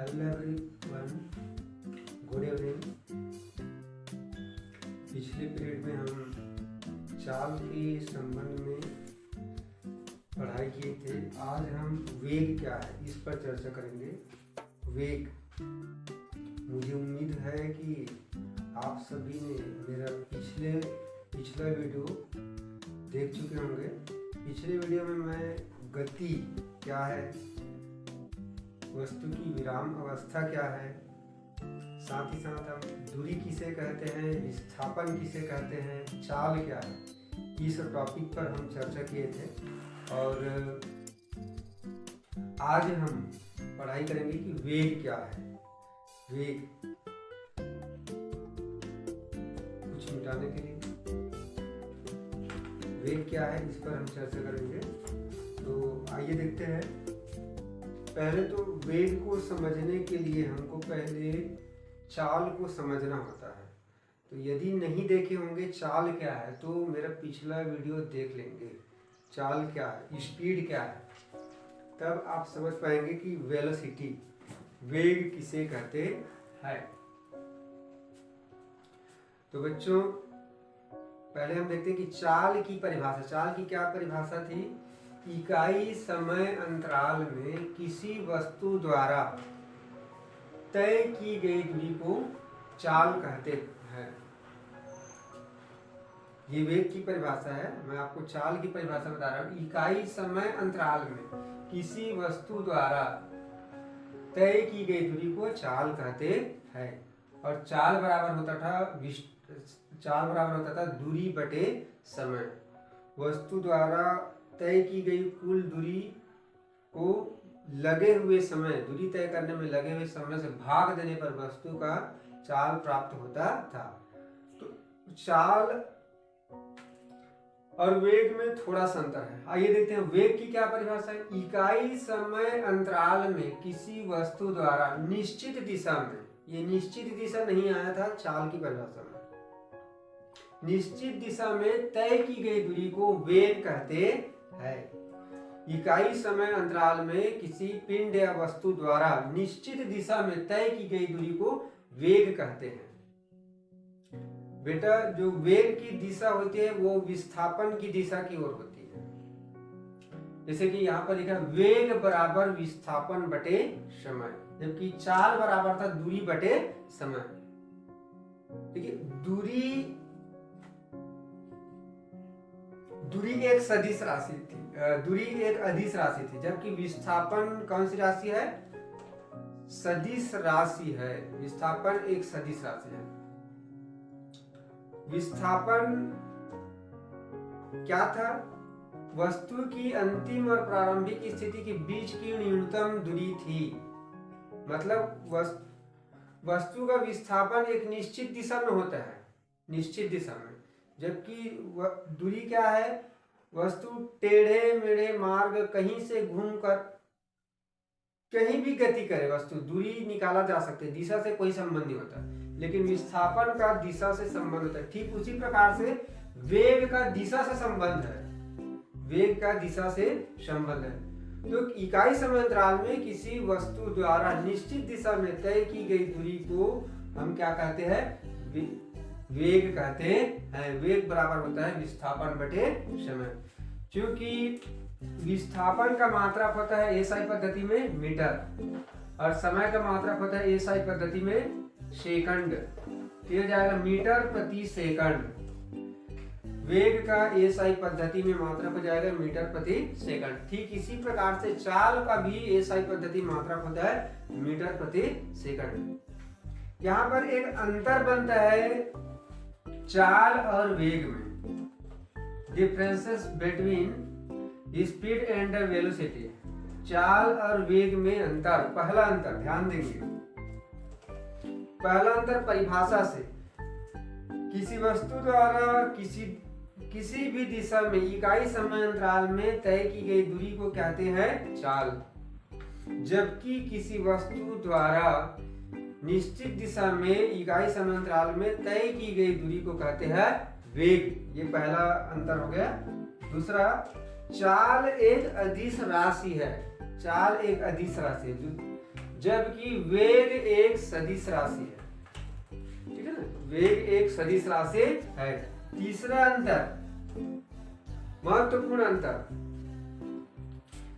Hello everyone, good evening. पिछले period में हम चाल के संबंध में पढ़ाई किए थे। आज हम वेग क्या है इस पर चर्चा करेंगे। वेग, मुझे उम्मीद है कि आप सभी ने मेरा पिछला वीडियो देख चुके होंगे। पिछले वीडियो में मैं गति क्या है, वस्तु की विराम अवस्था क्या है, साथ ही साथ हम दूरी किसे कहते हैं, विस्थापन किसे कहते हैं, चाल क्या है, इस टॉपिक पर हम चर्चा किए थे। और आज हम पढ़ाई करेंगे कि वेग क्या है। वेग कुछ मिटाने के लिए वेग क्या है इस पर हम चर्चा करेंगे। तो आइए देखते हैं। पहले तो वेग को समझने के लिए हमको पहले चाल को समझना होता है। तो यदि नहीं देखे होंगे चाल क्या है तो मेरा पिछला वीडियो देख लेंगे। चाल क्या है, स्पीड क्या है, तब आप समझ पाएंगे कि वेलोसिटी, वेग किसे कहते हैं। तो बच्चों, पहले हम देखते हैं कि चाल की परिभाषा। चाल की क्या परिभाषा थी? इकाई समय अंतराल में किसी वस्तु द्वारा तय की गई दूरी को चाल कहते हैं। ये वेग की परिभाषा है। मैं आपको चाल की परिभाषा बता रहा हूं। इकाई समय अंतराल में किसी वस्तु द्वारा तय की गई दूरी को चाल कहते हैं। और चाल बराबर होता था दूरी बटे समय। वस्तु द्वारा तय की गई कुल दूरी को लगे हुए समय, दूरी तय करने में लगे हुए समय से भाग देने पर वस्तु का चाल प्राप्त होता था। तो चाल और वेग में थोड़ा सा अंतर है। आइए देखते हैं वेग की क्या परिभाषा है। इकाई समय अंतराल में किसी वस्तु द्वारा निश्चित दिशा में, ये निश्चित दिशा नहीं आया था चाल की परिभाषा में, निश्चित दिशा में तय की गई दूरी को वेग कहते हैं। इकाई समय अंतराल में किसी पिंड या वस्तु द्वारा निश्चित दिशा में तय की गई दूरी को वेग कहते हैं। बेटा, जो वेग की दिशा होती है वो विस्थापन की दिशा की ओर होती है। जैसे कि यहाँ पर लिखा वेग बराबर विस्थापन बटे समय, जबकि चाल बराबर था दूरी बटे समय। देखिए, दूरी एक सदिश राशि थी, दूरी एक अदिश राशि थी, जबकि विस्थापन कौन सी राशि है? सदिश राशि है। विस्थापन एक सदिश राशि है। विस्थापन क्या था? वस्तु की अंतिम और प्रारंभिक स्थिति के बीच की न्यूनतम दूरी थी। मतलब वस्तु का विस्थापन एक निश्चित दिशा में होता है, निश्चित दिशा में, जबकि दूरी क्या है? वस्तु टेढ़े मेढ़े मार्ग कहीं से घूमकर कहीं भी गति करे, वस्तु दूरी निकाला जा सकती है, दिशा से कोई संबंध नहीं होता। लेकिन विस्थापन का दिशा से संबंध होता है। ठीक उसी प्रकार से वेग का दिशा से संबंध है। वेग का दिशा से संबंध है। तो इकाई समय अंतराल में किसी वस्तु द्वारा निश्चित दिशा में तय की गई दूरी को हम क्या कहते हैं? वेग कहते हैं। वेग बराबर होता है विस्थापन बटे समय। क्योंकि विस्थापन का मात्रक होता है एसआई पद्धति में मीटर और समय का मात्रक होता है एसआई पद्धति में सेकंड। तो ये जाएगा मीटर प्रति सेकंड। वेग का एसआई पद्धति में मात्रक हो जाएगा मीटर प्रति सेकंड। ठीक इसी प्रकार से चाल का भी एसआई पद्धति मात्रक होता है मीटर प्रति सेकंड। यहाँ पर एक अंतर बनता है चाल और वेग में। Differences between speed and velocity. चाल और वेग में अंतर, पहला अंतर ध्यान देंगे। पहला अंतर परिभाषा से। किसी वस्तु द्वारा किसी भी दिशा में इकाई समय अंतराल में तय की गई दूरी को कहते हैं चाल, जबकि किसी वस्तु द्वारा निश्चित दिशा में इकाई समय अंतराल में तय की गई दूरी को कहते हैं वेग। ये पहला अंतर हो गया। दूसरा, चाल एक अदिश राशि है। चाल एक अदिश राशि है। जबकि वेग एक सदिश राशि है। ठीक है ना, वेग एक सदिश राशि है। तीसरा अंतर, महत्वपूर्ण अंतर,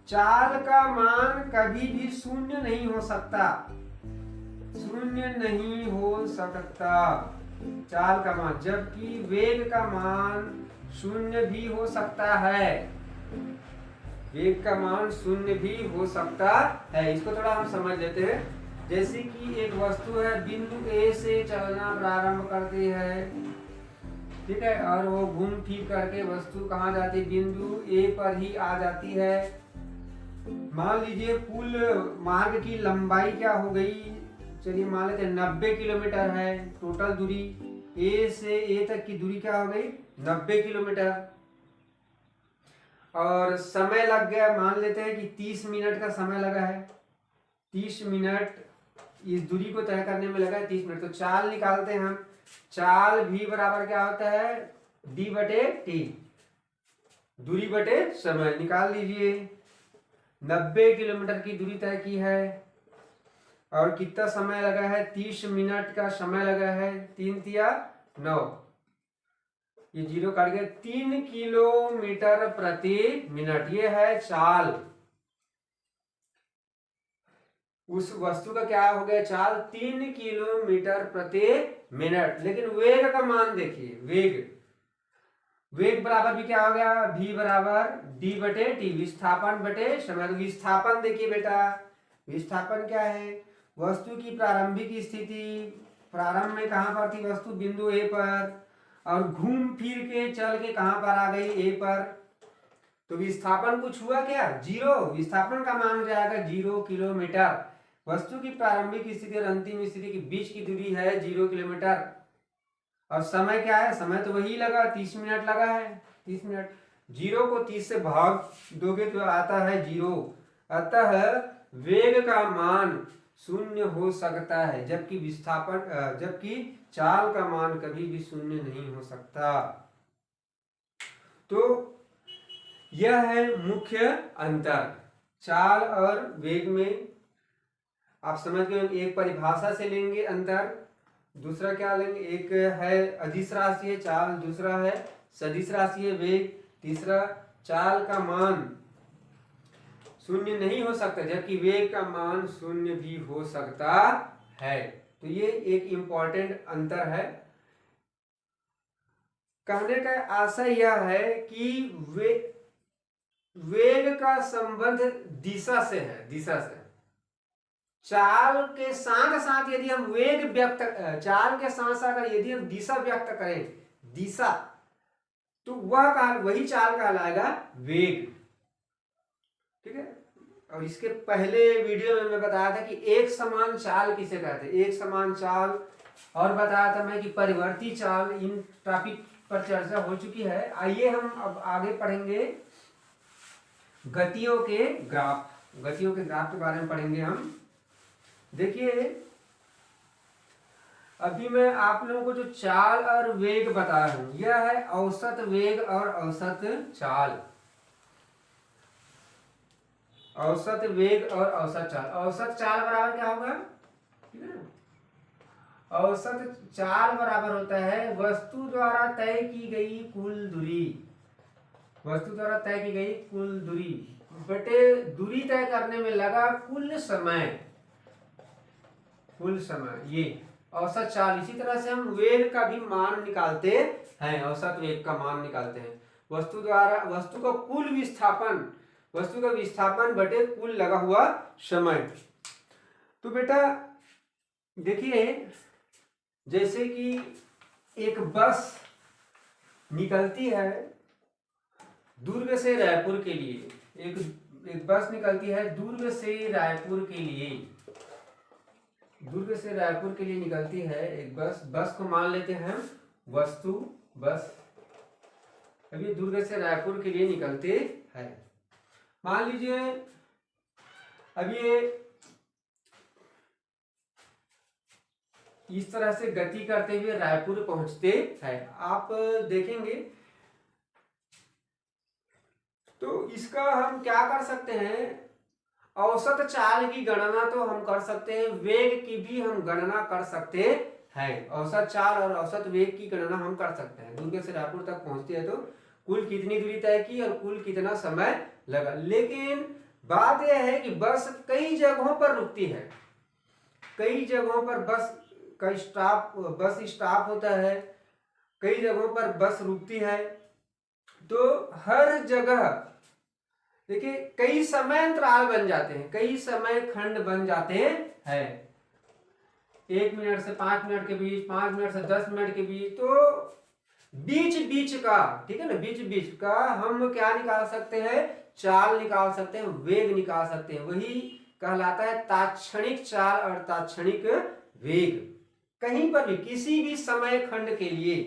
चाल का मान कभी भी शून्य नहीं हो सकता। शून्य नहीं हो सकता चाल का मान, जबकि वेग का मान शून्य भी हो सकता है। वेग का मान शून्य भी हो सकता है। इसको थोड़ा हम समझ लेते हैं। जैसे कि एक वस्तु है, बिंदु ए से चलना प्रारंभ करती है, ठीक है, और वो घूम फिर करके वस्तु कहाँ जाती है, बिंदु ए पर ही आ जाती है। मान लीजिए कुल मार्ग की लंबाई क्या हो गई, चलिए मान लेते हैं 90 किलोमीटर है टोटल दूरी। ए से ए तक की दूरी क्या हो गई, 90 किलोमीटर। और समय लग गया, मान लेते हैं कि 30 मिनट का समय लगा है। 30 मिनट इस दूरी को तय करने में लगा है, 30 मिनट। तो चाल निकालते हैं हम। चाल भी बराबर क्या होता है, डी बटे टी, दूरी बटे समय। निकाल लीजिए, 90 किलोमीटर की दूरी तय की है और कितना समय लगा है, 30 मिनट का समय लगा है। 3 तिया 9, ये जीरो काट गया, 3 किलोमीटर प्रति मिनट, ये है चाल। उस वस्तु का क्या हो गया, चाल 3 किलोमीटर प्रति मिनट। लेकिन वेग का मान देखिए, वेग बराबर भी क्या हो गया, v बराबर d बटे टी, विस्थापन बटे समय। तो विस्थापन देखिए बेटा, विस्थापन क्या है, वस्तु की प्रारंभिक स्थिति, प्रारंभ में कहां पर थी वस्तु, बिंदु ए पर, और घूम फिर के चल के कहां पर आ गई, ए पर। तो विस्थापन कुछ हुआ क्या, जीरो। विस्थापन का मान हो जाएगा 0 किलोमीटर। वस्तु की प्रारंभिक स्थिति और अंतिम स्थिति के बीच की दूरी है 0 किलोमीटर। और समय क्या है, समय तो वही लगा, 30 मिनट लगा है, 30 मिनट। 0 को 30 से भाग दोगे तो आता है 0। अतः वेग का मान शून्य हो सकता है, जबकि चाल का मान कभी भी शून्य नहीं हो सकता। तो यह है मुख्य अंतर चाल और वेग में। आप समझ गए। एक परिभाषा से लेंगे अंतर, दूसरा क्या लेंगे, एक है अदिश राशि है चाल, दूसरा है सदिश राशि है वेग, तीसरा चाल का मान शून्य नहीं हो सकता जबकि वेग का मान शून्य भी हो सकता है। तो ये एक इंपॉर्टेंट अंतर है। कहने का आशय यह है कि वेग का संबंध दिशा से है, दिशा से। चाल के साथ साथ यदि हम वेग व्यक्त, चाल के साथ साथ यदि हम दिशा व्यक्त करें, दिशा, तो वही चाल कहलाएगा वेग। ठीक है। और इसके पहले वीडियो में मैं बताया था कि एक समान चाल किसे कहते हैं, एक समान चाल, और बताया था मैं कि परिवर्ती चाल। इन टॉपिक पर चर्चा हो चुकी है। आइए हम अब आगे पढ़ेंगे गतियों के ग्राफ। गतियों के ग्राफ के बारे में पढ़ेंगे हम। देखिए, अभी मैं आप लोगों को जो चाल और वेग बताया हूं, यह है औसत वेग और औसत चाल। औसत वेग और औसत चाल। औसत चाल बराबर क्या होगा, ठीक है, औसत चाल बराबर होता है वस्तु द्वारा तय की गई कुल दूरी, वस्तु द्वारा तय की गई कुल दूरी बटे दूरी तय करने में लगा कुल समय, कुल समय, ये औसत चाल। इसी तरह से हम वेग का भी मान निकालते हैं, औसत वेग का मान निकालते हैं वस्तु द्वारा, वस्तु का कुल विस्थापन, वस्तु का विस्थापन बटे कुल लगा हुआ समय। तो बेटा देखिए, जैसे कि एक बस निकलती है दुर्ग से रायपुर के लिए, एक बस निकलती है दुर्ग से रायपुर के लिए, दुर्ग से रायपुर के लिए निकलती है एक बस। बस को मान लेते हैं वस्तु बस। अभी दुर्ग से रायपुर के लिए निकलते हैं। मान लीजिए अब ये इस तरह से गति करते हुए रायपुर पहुंचते हैं। आप देखेंगे तो इसका हम क्या कर सकते हैं, औसत चाल की गणना तो हम कर सकते हैं, वेग की भी हम गणना कर सकते हैं। औसत चाल और औसत वेग की गणना हम कर सकते हैं। दुर्ग से रायपुर तक पहुंचती है तो कुल कितनी दूरी तय की और कुल कितना समय लगा। लेकिन बात यह है कि बस कई जगहों पर रुकती है, कई जगहों पर बस स्टॉप होता है, कई जगहों पर बस रुकती है। तो हर जगह देखिए कई समय अंतराल बन जाते हैं, कई समय खंड बन जाते हैं, 1 मिनट से 5 मिनट के बीच, 5 मिनट से 10 मिनट के बीच। तो बीच बीच का, ठीक है ना, बीच बीच का हम क्या निकाल सकते हैं, चाल निकाल सकते हैं, वेग निकाल सकते हैं। वही कहलाता है तात्क्षणिक चाल और तात्क्षणिक वेग। कहीं पर भी किसी भी समय खंड के लिए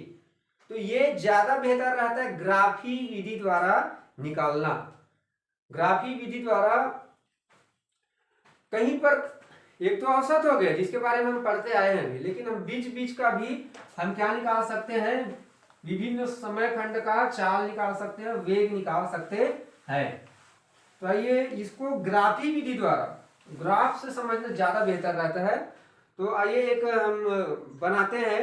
तो ये ज्यादा बेहतर रहता है ग्राफी विधि द्वारा निकालना। ग्राफी विधि द्वारा कहीं पर एक तो औसत हो गया जिसके बारे में हम पढ़ते आए हैं अभी, लेकिन हम बीच बीच का भी हम क्या निकाल सकते हैं, विभिन्न समय खंड का चाल निकाल सकते हैं, वेग निकाल सकते हैं। तो आइए इसको ग्राफी विधि द्वारा, ग्राफ से समझना ज्यादा बेहतर रहता है। तो आइए एक हम बनाते हैं।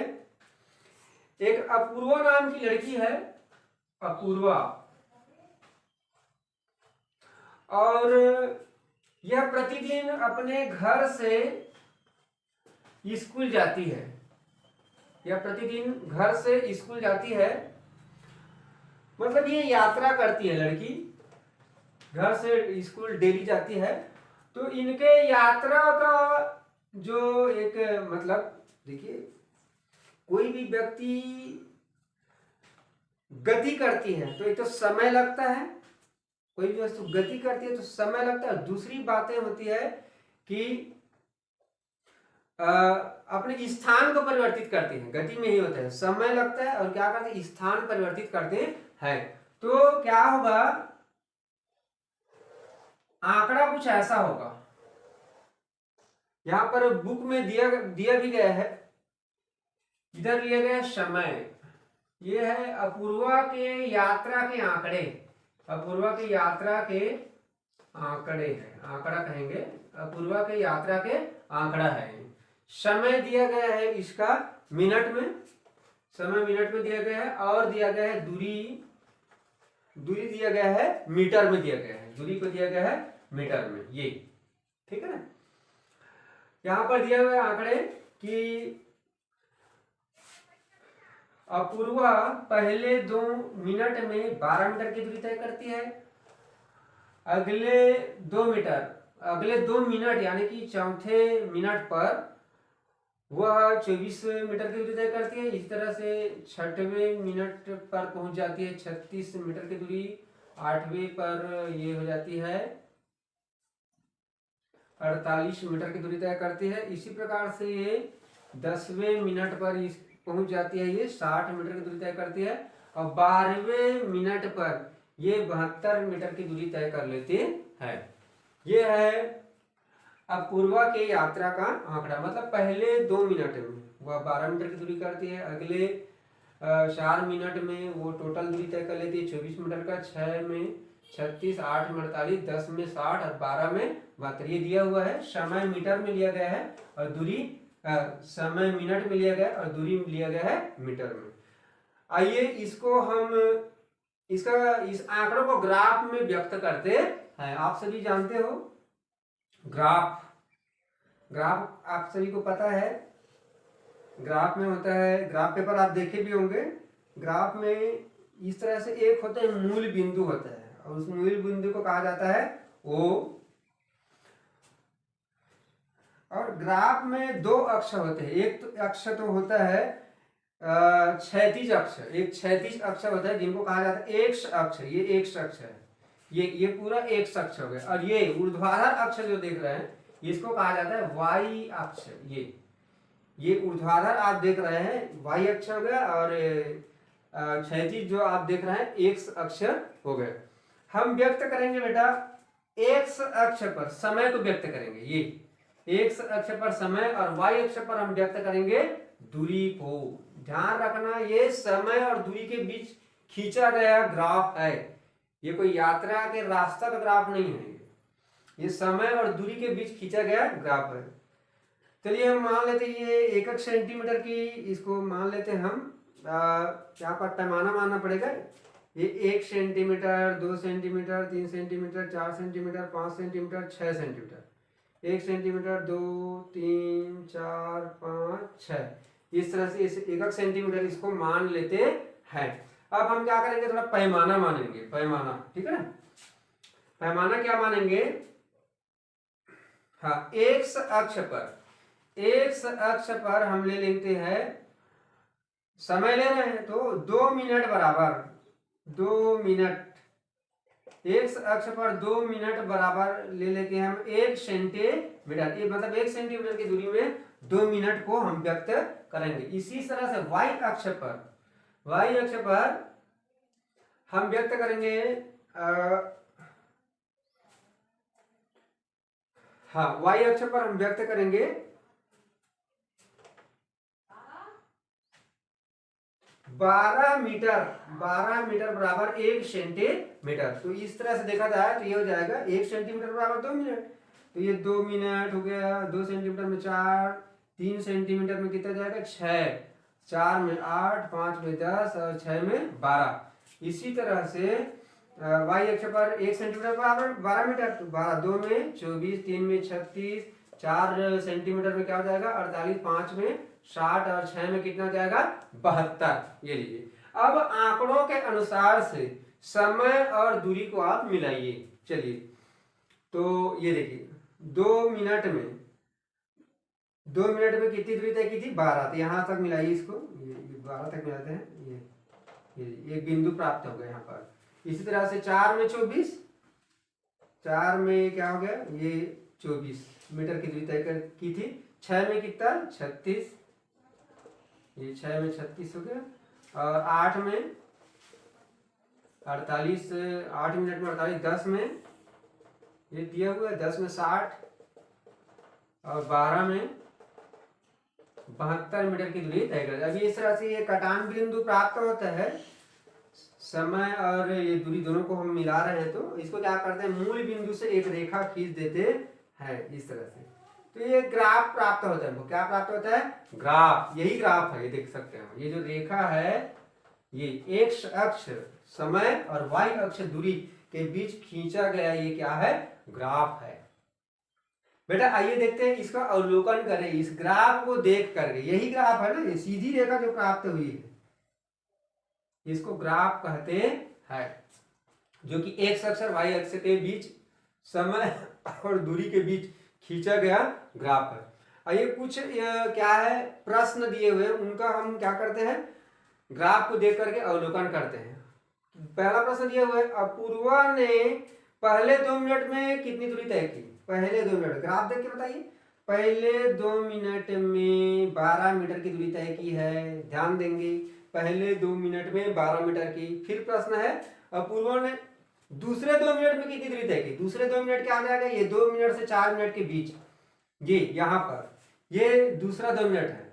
एक अपूर्वा नाम की लड़की है, अपूर्वा, और यह प्रतिदिन अपने घर से स्कूल जाती है। यह प्रतिदिन घर से स्कूल जाती है, मतलब ये यात्रा करती है लड़की, घर से स्कूल डेली जाती है। तो इनके यात्रा का जो एक मतलब देखिए, कोई भी व्यक्ति गति करती है तो एक तो समय लगता है, कोई भी वस्तु गति करती है तो समय लगता है। दूसरी बातें होती है कि अपने स्थान को परिवर्तित करते हैं, गति में ही होता है, समय लगता है और क्या करते हैं, स्थान परिवर्तित करते हैं। तो क्या होगा, आंकड़ा कुछ ऐसा होगा, यहां पर बुक में दिया भी गया है, इधर लिया गया समय, ये है अपूर्वा के यात्रा के आंकड़े, अपूर्वा के यात्रा के आंकड़े है, आंकड़ा कहेंगे, अपूर्वा के यात्रा के आंकड़ा है। समय दिया गया है इसका मिनट में, समय मिनट में दिया गया है, और दिया गया है दूरी दिया गया है मीटर में दिया गया है, दूरी को दिया गया है मीटर में, ये ठीक है ना। यहां पर दिया हुआ आंकड़े कि अपूर्वा पहले 2 मिनट में 12 मीटर की दूरी तय करती है, अगले 2 मिनट यानी कि चौथे मिनट पर वह 24 मीटर की दूरी तय करती है। इस तरह से 6वें मिनट पर पहुंच जाती है 36 मीटर की दूरी, 8वें पर ये हो जाती है 48 मीटर की दूरी तय करती है। इसी प्रकार से ये 10वें मिनट पर पहुंच जाती है, ये 60 मीटर की दूरी तय करती है, और 12वें मिनट पर ये 72 मीटर की दूरी तय कर लेती है। ये है अपूर्वा के यात्रा का आंकड़ा, मतलब पहले 2 मिनट में वह 12 मीटर की दूरी करती है, अगले 4 मिनट में वो टोटल दूरी तय कर लेती है 24 मीटर का, 6 में 36, 8 में 48, 10 में 60 और 12 में 72। ये दिया हुआ है, समय मीटर में लिया गया है और दूरी समय मिनट में लिया गया और दूरी में लिया गया है मीटर में। आइए इसको हम इस आंकड़ों को ग्राफ में व्यक्त करते हैं। आप सभी जानते हो ग्राफ आप सभी को पता है, ग्राफ में होता है, ग्राफ पेपर आप देखे भी होंगे। ग्राफ में इस तरह से एक होता है मूल बिंदु होता है, और उस मूल बिंदु को कहा जाता है O। और ग्राफ में 2 अक्ष होते हैं, एक तो अक्ष तो होता है क्षैतिज अक्ष, एक क्षैतिज अक्ष होता है जिनको कहा जाता है एक्स अक्ष, ये एक्स अक्ष है, ये पूरा एक्स अक्ष हो गया। और ये ऊर्ध्वाधर अक्ष जो देख रहे हैं इसको कहा जाता है वाई अक्ष। ये ऊर्ध्वाधर आप देख रहे हैं वाई अक्ष हो गया, और क्षैतिज जो आप देख रहे हैं एक्स अक्ष हो गए। हम व्यक्त करेंगे बेटा एक्स अक्ष पर समय को व्यक्त करेंगे, ये एक्स अक्ष पर समय, और वाई अक्ष पर हम व्यक्त करेंगे दूरी को। ध्यान रखना ये समय और दूरी के बीच खींचा गया ग्राफ है, ये कोई यात्रा के रास्ता का ग्राफ नहीं है, ये समय और दूरी के बीच खींचा गया ग्राफ है। चलिए हम मान लेते हैं ये एकक सेंटीमीटर की, इसको मान लेते हैं हम क्या पर पैमाना मानना पड़ेगा। ये 1 centimetre, 2 centimetre, 3 centimetre, 4 centimetre, 5 centimetre, 6 centimetre, 1 centimetre, 2, 3, 4, 5, 6, इस तरह से इस एकक सेंटीमीटर इसको मान लेते हैं। अब हम क्या करेंगे, थोड़ा पैमाना मानेंगे, पैमाना, ठीक है ना। पैमाना क्या मानेंगे, हाँ, एक्स अक्ष पर हम ले लेते हैं, समय ले रहे हैं तो 2 मिनट बराबर 2 मिनट, एक्स अक्ष पर 2 मिनट बराबर ले लेते हैं हम 1 सेंटीमीटर, ये मतलब 1 सेंटीमीटर की दूरी में 2 मिनट को हम व्यक्त करेंगे। इसी तरह से y अक्ष पर हम व्यक्त करेंगे हाँ, y अक्ष पर हम व्यक्त करेंगे 12 मीटर बराबर 1 सेंटीमीटर। तो इस तरह से देखा जाए तो ये हो जाएगा 1 सेंटीमीटर बराबर 2 मिनट, तो ये 2 मिनट हो गया, 2 सेंटीमीटर में 4, 3 सेंटीमीटर में कितना जाएगा 6, 4 में 8, 5 में 10 और 6 में 12। इसी तरह से y अक्ष पर 1 सेंटीमीटर बराबर 12 मीटर, तो 12, 2 में 24, 3 में 36, 4 सेंटीमीटर में क्या हो जाएगा 48, 5 में 60 और 6 में कितना जाएगा 72। ये लीजिए, अब आंकड़ों के अनुसार से समय और दूरी को आप मिलाइए। चलिए, तो ये देखिए 2 मिनट में कितनी दूरी तय की थी 12, तो यहाँ तक मिलाइए इसको, ये 12 तक मिलाते हैं, ये एक बिंदु प्राप्त हो गया यहाँ पर। इसी तरह से 4 में 24, 4 में क्या हो गया ये 24 मीटर की दूरी तय की थी। 6 में कितना 36, ये 6 में 36 हो गया, और 8 में 48, 8 मिनट में 48, 10 में ये दिया हुआ है 10 में 60, और 12 में 72 मीटर की दूरी तय कर। अभी इस तरह से ये कटान बिंदु प्राप्त होता है, समय और ये दूरी दोनों को हम मिला रहे हैं, तो इसको क्या करते हैं मूल बिंदु से एक रेखा खींच देते हैं इस तरह से, तो ये ग्राफ प्राप्त होता है। क्या प्राप्त होता है, ग्राफ, यही ग्राफ है, ये देख सकते हैं। ये जो रेखा है ये एक्स अक्ष समय और y अक्ष दूरी के बीच खींचा गया ये क्या है, ग्राफ है। बेटा आइए देखते हैं, इसका अवलोकन करें, इस ग्राफ को देख करके, यही ग्राफ है ना, ये सीधी रेखा जो प्राप्त हुई है इसको ग्राफ कहते हैं, जो कि एक्स अक्ष और y अक्ष के बीच समय और दूरी के बीच खींचा गया ग्राफ है। आइए कुछ क्या है प्रश्न दिए हुए, उनका हम क्या करते हैं ग्राफ को देख करके अवलोकन करते हैं। पहला प्रश्न दिया हुआ है, अपूर्वा ने पहले 2 मिनट में कितनी दूरी तय की। पहले 2 मिनट, ग्राफ देख के बताइए। पहले 2 मिनट में 12 मीटर की दूरी तय की है, ध्यान देंगे, पहले 2 मिनट में 12 मीटर की। फिर प्रश्न है, अपूर्वा ने दूसरे 2 मिनट में कितनी दूरी तय की। दूसरे 2 मिनट क्या आ जाएगा, ये 2 मिनट से 4 मिनट के बीच, ये यहाँ पर ये दूसरा 2 मिनट है।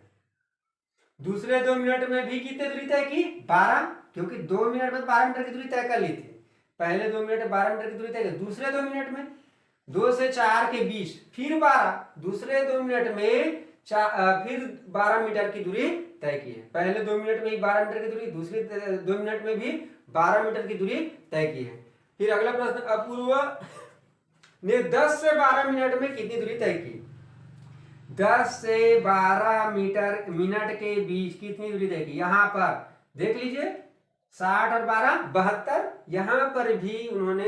दूसरे 2 मिनट में भी कितनी दूरी तय की 12, क्योंकि 2 मिनट में 12 मीटर की दूरी तय कर ली थी। पहले 2 मिनट में 12 मीटर की दूरी तय की, दूसरे 2 मिनट में 2 से 4 के बीच फिर 12, दूसरे 2 मिनट में फिर 12 मीटर की दूरी तय की है। पहले 2 मिनट में ही 12 मीटर की दूरी, दूसरे 2 मिनट में भी 12 मीटर की दूरी तय की है। फिर अगला प्रश्न, अपूर्वा ने 10 से 12 मिनट में कितनी दूरी तय की। 10 से 12 मिनट के बीच कितनी दूरी तय की। यहाँ पर देख लीजिए 60 और 12 72, यहाँ पर भी उन्होंने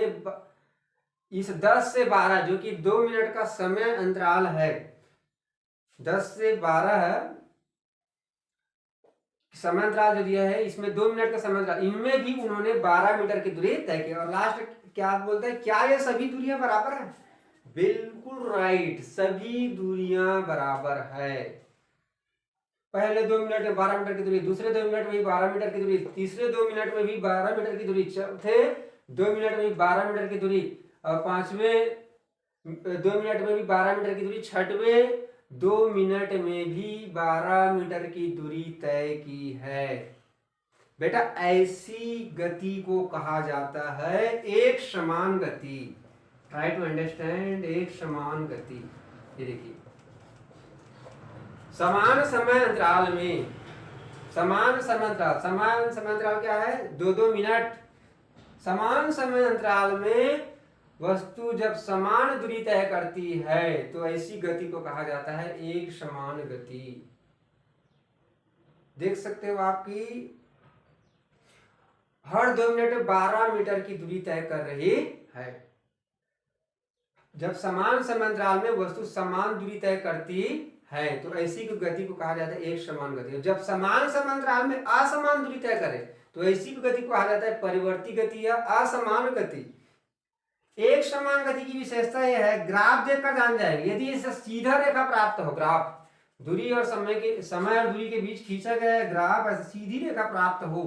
इस 10 से 12 जो कि 2 मिनट का समय अंतराल है, 10 से 12 समय अंतराल जो दिया है इसमें 2 मिनट का समय अंतराल, इनमें भी उन्होंने 12 मीटर की दूरी तय की। और लास्ट क्या बोलते हैं, क्या ये सभी दूरियां बराबर है। बिल्कुल राइट, सभी दूरियां बराबर है। पहले 2 मिनट में 12 मीटर की दूरी, दूसरे 2 मिनट में भी 12 मीटर की दूरी, तीसरे 2 मिनट में भी 12 मीटर की दूरी, चौथे 2 मिनट में भी 12 मीटर की दूरी, और पांचवें 2 मिनट में भी 12 मीटर की दूरी, छठवें 2 मिनट में भी 12 मीटर की दूरी तय की है। बेटा ऐसी गति को कहा जाता है एक समान गति। ट्राई टू अंडरस्टैंड एक समान गति। ये देखिए, समान समय अंतराल में, समान समय अंतराल क्या है? 2-2 मिनट। समान समय अंतराल में वस्तु जब समान दूरी तय करती है तो ऐसी गति को कहा जाता है एक समान गति। देख सकते हो आपकी हर 2 मिनट में 12 मीटर की दूरी तय कर रही है। जब समान समय अंतराल में वस्तु समान दूरी तय करती है तो ऐसी गति को कहा जाता है एक समान गति। जब समान समय अंतराल में असमान दूरी तय करे तो ऐसी गति को कहा जाता है परिवर्ती गति या असमान गति। एक समान गति की विशेषता यह है, ग्राफ देखकर जान जाएंगे। यदि इसे सीधा रेखा प्राप्त हो, ग्राफ दूरी और समय और दूरी के बीच खींचा गया ग्राफ ऐसे सीधी रेखा प्राप्त हो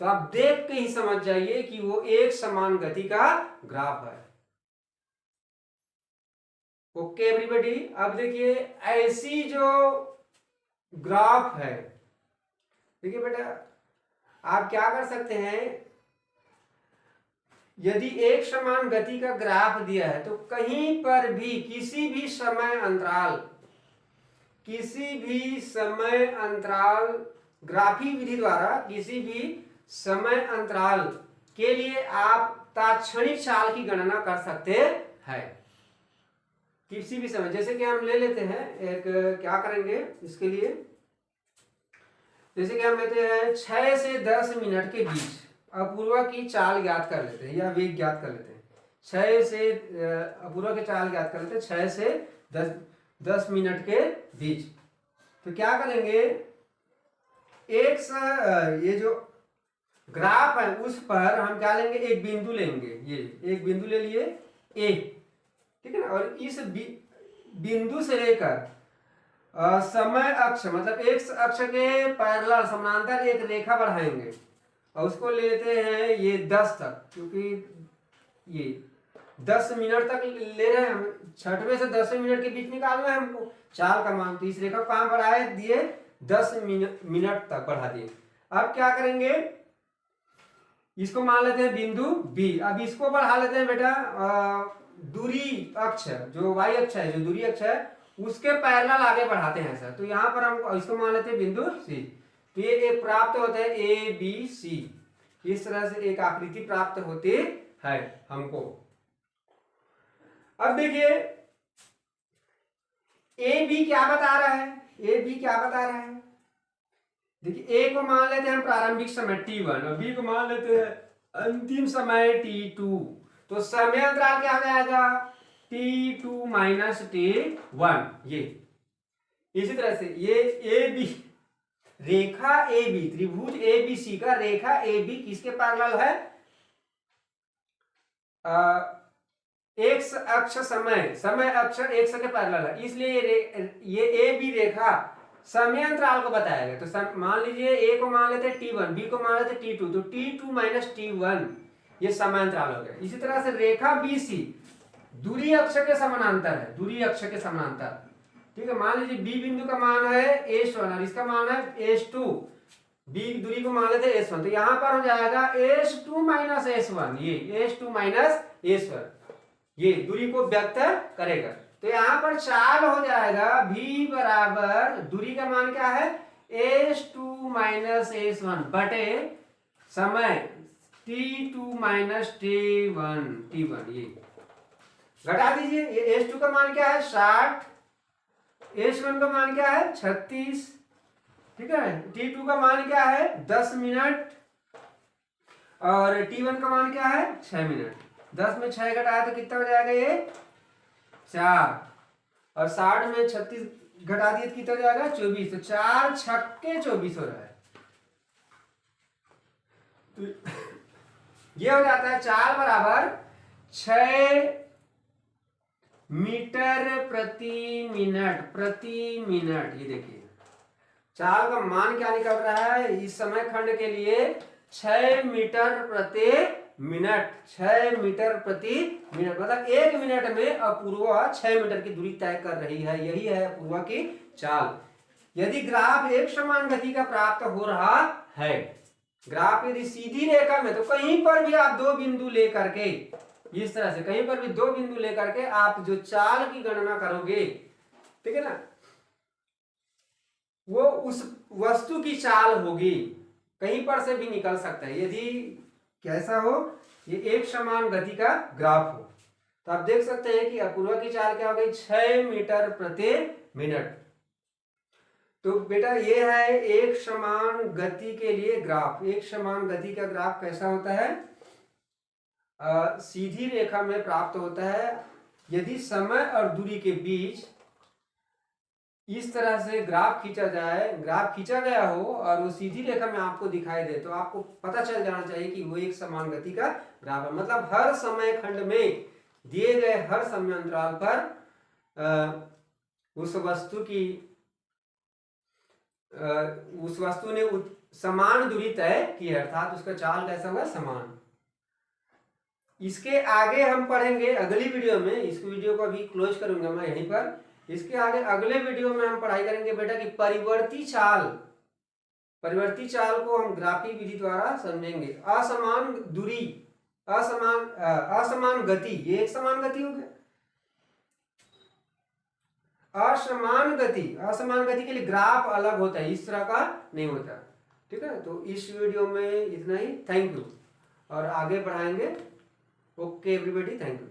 तो आप देख के ही समझ जाइए कि वो एक समान गति का ग्राफ है। ओके एवरीबॉडी, अब देखिए ऐसी जो ग्राफ है, देखिए बेटा आप क्या कर सकते हैं, यदि एक समान गति का ग्राफ दिया है तो कहीं पर भी किसी भी समय अंतराल ग्राफी विधि द्वारा किसी भी समय अंतराल के लिए आप तात्क्षणिक चाल की गणना कर सकते हैं किसी भी समय। जैसे कि हम ले लेते हैं एक, क्या करेंगे इसके लिए, जैसे कि हम लेते हैं 6 से 10 मिनट के बीच अपूर्वा की चाल ज्ञात कर लेते हैं या वेग ज्ञात कर लेते हैं। 6 से अपूर्वा की चाल ज्ञात कर लेते हैं 6 से 10 मिनट के बीच। तो क्या करेंगे, ये जो ग्राफ है उस पर हम क्या लेंगे, एक बिंदु लेंगे। ये एक बिंदु ले लिए ए, ठीक है ना, और इस बिंदु से लेकर समय अक्ष मतलब एक्स अक्ष के पैरेलल समानांतर एक रेखा बढ़ाएंगे और उसको लेते हैं ये 10 तक, क्योंकि ये 10 मिनट तक ले रहे हैं हम, 6वें से 10वें मिनट के बीच निकालना है हमको चाल का मान। तो इस रेखा को कहां बढ़ाए दिए, 10 मिनट तक बढ़ा दिए। अब क्या करेंगे, इसको मान लेते हैं बिंदु बी। अब इसको बढ़ा लेते हैं बेटा दूरी अक्ष, जो वाई अक्ष है, जो दूरी अक्ष है उसके पैरेलल आगे बढ़ाते हैं सर। तो यहाँ पर हम इसको मान लेते हैं बिंदु सी। तो ये एक प्राप्त होता है ए बी सी, इस तरह से एक आकृति प्राप्त होती है हमको। अब देखिए ए बी क्या बता रहा है, देखिए ए को मान लेते हैं हम प्रारंभिक समय t1 और बी को मान लेते हैं अंतिम समय t2। तो समय अंतराल क्या हो जाएगा, t2 माइनस t1। ये इसी तरह से ये A B, Rekha A B, त्रिभुज ए बी सी का रेखा ए बी किसके पैरेलल है, एक्स अक्ष समय अक्ष एक्स के पैरेलल है, इसलिए ये ए बी रेखा समय अंतराल को बताएगा। तो मान लीजिए ए को मान लेते हैं t1, बी को मान लेते हैं t2, तो t2 माइनस t1 ये समय अंतराल हो गया। इसी तरह से रेखा BC दूरी अक्ष के समानांतर है, दूरी अक्ष के समानांतर, ठीक है। मान लीजिए बी बिंदु का मान है S1 और इसका मान है S2, बी दूरी को मान लेते हैं S1, तो यहां पर हो जाएगा S2 माइनस S1, ये S2 माइनस S1 ये दूरी को व्यक्त करेगा। तो यहां पर चाल हो जाएगा V बराबर दूरी का मान क्या है S2 माइनस S1 बटे समय T2 माइनस T1 ये घटा दीजिए। ये S2 का मान क्या है 60, S1 का मान क्या है 36, ठीक है। T2 का मान क्या है 10 मिनट और T1 का मान क्या है 6 मिनट। 10 में 6 घटाया तो कितना हो जाएगा ये 4, और 60 में 36 घटा दिए तो कितना हो जाएगा 24। तो 4 छक्के 24 हो रहा है। तो ये हो जाता है चाल बराबर 6 मीटर प्रति मिनट। ये देखिए चाल का मान क्या निकल रहा है इस समय खंड के लिए 6 मीटर प्रति मिनट। 6 मीटर प्रति मिनट मतलब 1 मिनट में अपूर्वा 6 मीटर की दूरी तय कर रही है। यही है अपूर्वा की चाल। यदि ग्राफ एक समान गति का प्राप्त हो रहा है, ग्राफ यदि सीधी रेखा में, तो कहीं पर भी आप 2 बिंदु लेकर के इस तरह से कहीं पर भी दो बिंदु लेकर के आप जो चाल की गणना करोगे, ठीक है ना, वो उस वस्तु की चाल होगी, कहीं पर से भी निकल सकता है। यदि कैसा हो, ये एक समान गति का ग्राफ हो, तो आप देख सकते हैं कि अपूर्वा की चाल क्या हो गई, 6 मीटर प्रति मिनट। तो बेटा ये है एक समान गति के लिए ग्राफ। एक समान गति का ग्राफ कैसा होता है, सीधी रेखा में प्राप्त होता है। यदि समय और दूरी के बीच इस तरह से ग्राफ खींचा जाए, ग्राफ खींचा गया हो और वो सीधी रेखा में आपको दिखाई दे, तो आपको पता चल जाना चाहिए कि वो एक समान गति का ग्राफ है। मतलब हर समय खंड में दिए गए हर समय अंतराल पर उस वस्तु ने समान दूरी तय की है, अर्थात उसका चाल कैसा हुआ, समान। इसके आगे हम पढ़ेंगे अगली वीडियो में, इस वीडियो को अभी क्लोज करूंगा मैं यहीं पर। इसके आगे अगले वीडियो में हम पढ़ाई करेंगे बेटा कि परिवर्ती चाल को हम ग्राफी विधि द्वारा समझेंगे। असमान दूरी, असमान गति, ये एक समान गति हो गया। असमान गति के लिए ग्राफ अलग होता है, इस तरह का नहीं होता, ठीक है। तो इस वीडियो में इतना ही, थैंक यू, और आगे बढ़ाएंगे। Okay everybody, thank you.